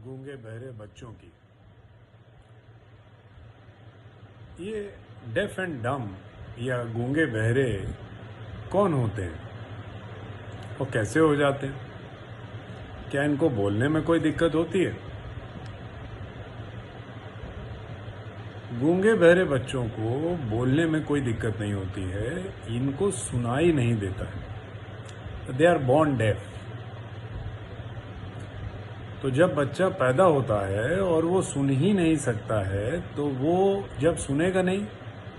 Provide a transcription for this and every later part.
गूंगे बहरे बच्चों की। ये डेफ एंड डम या गूंगे बहरे कौन होते हैं और कैसे हो जाते हैं? क्या इनको बोलने में कोई दिक्कत होती है? गूंगे बहरे बच्चों को बोलने में कोई दिक्कत नहीं होती है, इनको सुनाई नहीं देता है। They are born deaf. तो जब बच्चा पैदा होता है और वो सुन ही नहीं सकता है, तो वो जब सुनेगा नहीं,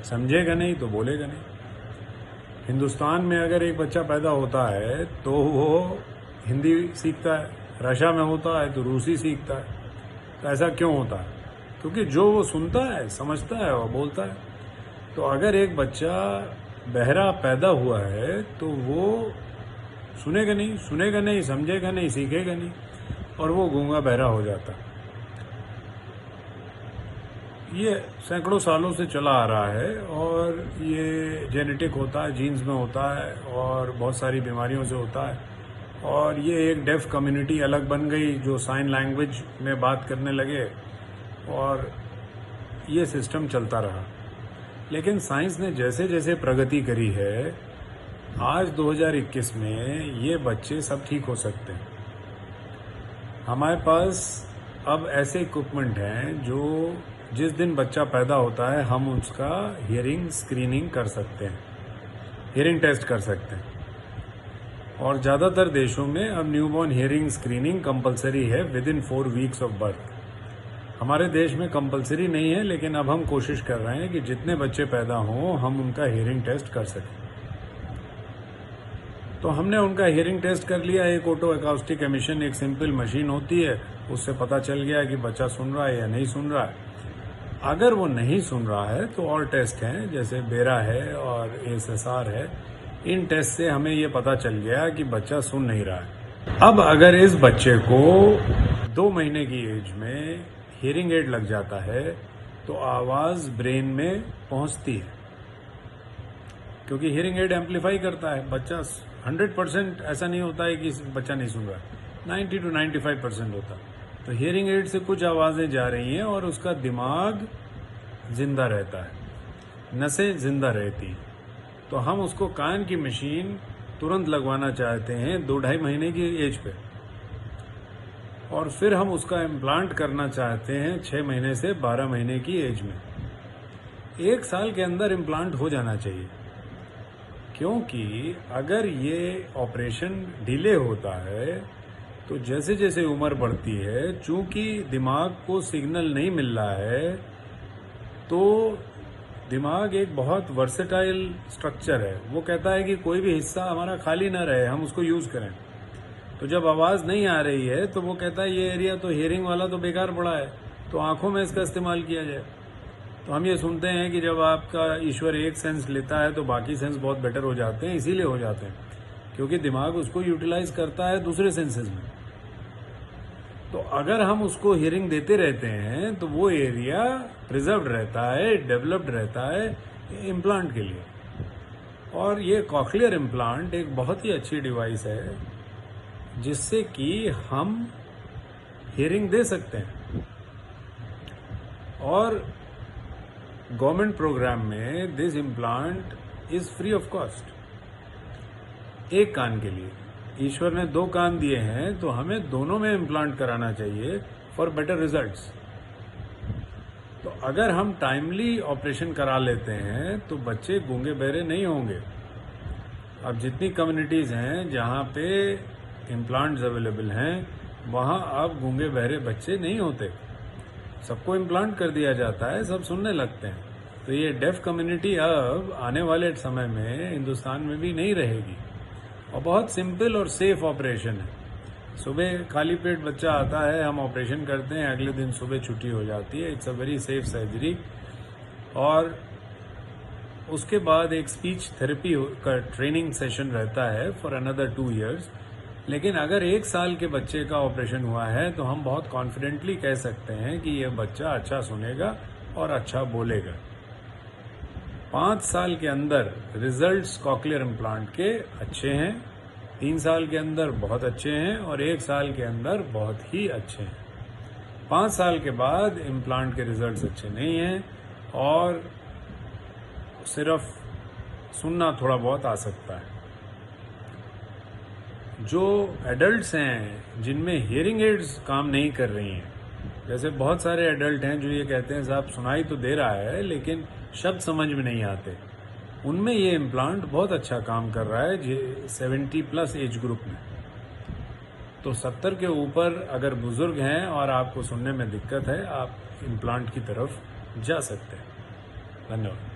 समझेगा नहीं, तो बोलेगा नहीं। हिंदुस्तान में अगर एक बच्चा पैदा होता है तो वो हिंदी सीखता है, रशिया में होता है तो रूसी सीखता है। तो ऐसा क्यों होता है? क्योंकि जो वो सुनता है, समझता है और बोलता है। तो अगर एक बच्चा बहरा पैदा हुआ है तो वो सुनेगा नहीं, समझेगा नहीं, सीखेगा नहीं, और वो गूंगा बहरा हो जाता है। ये सैकड़ों सालों से चला आ रहा है और ये जेनेटिक होता है, जीन्स में होता है और बहुत सारी बीमारियों से होता है। और ये एक डेफ कम्युनिटी अलग बन गई जो साइन लैंग्वेज में बात करने लगे और ये सिस्टम चलता रहा। लेकिन साइंस ने जैसे जैसे प्रगति करी है, आज 2021 में ये बच्चे सब ठीक हो सकते हैं। हमारे पास अब ऐसे इक्विपमेंट हैं जो जिस दिन बच्चा पैदा होता है हम उसका हियरिंग स्क्रीनिंग कर सकते हैं, हियरिंग टेस्ट कर सकते हैं। और ज़्यादातर देशों में अब न्यूबॉर्न हियरिंग स्क्रीनिंग कंपलसरी है with in 4 weeks of birth. हमारे देश में कंपलसरी नहीं है, लेकिन अब हम कोशिश कर रहे हैं कि जितने बच्चे पैदा हों हम उनका हियरिंग टेस्ट कर सकें। तो हमने उनका हियरिंग टेस्ट कर लिया। एक ऑटो एकाउस्टिक एमिशन, एक सिंपल मशीन होती है, उससे पता चल गया कि बच्चा सुन रहा है या नहीं सुन रहा है। अगर वो नहीं सुन रहा है तो और टेस्ट हैं, जैसे बेरा है और एएसएसआर है। इन टेस्ट से हमें ये पता चल गया कि बच्चा सुन नहीं रहा है। अब अगर इस बच्चे को 2 महीने की एज में हियरिंग एड लग जाता है तो आवाज ब्रेन में पहुंचती है, क्योंकि हियरिंग एड एम्पलीफाई करता है। बच्चा 100% ऐसा नहीं होता है कि बच्चा नहीं सुन रहा है, 90 to 95% होता है। तो हियरिंग एड से कुछ आवाजें जा रही हैं और उसका दिमाग जिंदा रहता है, नसें जिंदा रहती। तो हम उसको कान की मशीन तुरंत लगवाना चाहते हैं 2-2.5 महीने की एज पे, और फिर हम उसका इम्प्लांट करना चाहते हैं 6 महीने से 12 महीने की एज में। 1 साल के अंदर इम्प्लांट हो जाना चाहिए, क्योंकि अगर ये ऑपरेशन डिले होता है तो जैसे जैसे उम्र बढ़ती है, चूंकि दिमाग को सिग्नल नहीं मिल रहा है, तो दिमाग एक बहुत वर्सेटाइल स्ट्रक्चर है। वो कहता है कि कोई भी हिस्सा हमारा खाली ना रहे, हम उसको यूज करें। तो जब आवाज नहीं आ रही है तो वो कहता है ये एरिया तो हियरिंग वाला तो बेकार पड़ा है, तो आंखों में इसका इस्तेमाल किया जाए। तो हम ये सुनते हैं कि जब आपका ईश्वर एक सेंस लेता है तो बाकी सेंस बहुत बेटर हो जाते हैं। इसीलिए हो जाते हैं क्योंकि दिमाग उसको यूटिलाइज करता है दूसरे सेंसेस में। तो अगर हम उसको हियरिंग देते रहते हैं तो वो एरिया प्रिजर्व्ड रहता है, डेवलप्ड रहता है इम्प्लांट के लिए। और ये कॉक्लियर इम्प्लांट एक बहुत ही अच्छी डिवाइस है जिससे कि हम हियरिंग दे सकते हैं। और गवर्नमेंट प्रोग्राम में this implant is free of cost. एक कान के लिए ईश्वर ने 2 कान दिए हैं, तो हमें दोनों में इम्प्लांट कराना चाहिए फॉर बेटर रिजल्ट्स। तो अगर हम टाइमली ऑपरेशन करा लेते हैं तो बच्चे गूंगे बहरे नहीं होंगे। अब जितनी कम्युनिटीज हैं जहाँ पे इम्प्लांट्स अवेलेबल हैं, वहाँ अब गूंगे बहरे बच्चे नहीं होते। सबको इम्प्लांट कर दिया जाता है, सब सुनने लगते हैं। तो ये डेफ कम्युनिटी अब आने वाले समय में हिंदुस्तान में भी नहीं रहेगी। और बहुत सिंपल और सेफ ऑपरेशन है। सुबह खाली पेट बच्चा आता है, हम ऑपरेशन करते हैं, अगले दिन सुबह छुट्टी हो जाती है। It's a very safe surgery. और उसके बाद एक स्पीच थेरेपी का ट्रेनिंग सेशन रहता है फॉर अनदर 2 years। लेकिन अगर 1 साल के बच्चे का ऑपरेशन हुआ है तो हम बहुत कॉन्फिडेंटली कह सकते हैं कि यह बच्चा अच्छा सुनेगा और अच्छा बोलेगा। 5 साल के अंदर रिजल्ट्स कॉक्लियर इम्प्लांट के अच्छे हैं, 3 साल के अंदर बहुत अच्छे हैं और 1 साल के अंदर बहुत ही अच्छे हैं। 5 साल के बाद इम्प्लांट के रिजल्ट्स अच्छे नहीं हैं और सिर्फ सुनना थोड़ा बहुत आ सकता है। जो एडल्ट्स हैं जिनमें हियरिंग एड्स काम नहीं कर रही हैं, जैसे बहुत सारे एडल्ट हैं जो ये कहते हैं साहब सुनाई तो दे रहा है लेकिन शब्द समझ में नहीं आते, उनमें ये इम्प्लांट बहुत अच्छा काम कर रहा है 70+ एज ग्रुप में। तो 70 के ऊपर अगर बुजुर्ग हैं और आपको सुनने में दिक्कत है, आप इम्प्लांट की तरफ जा सकते हैं। धन्यवाद।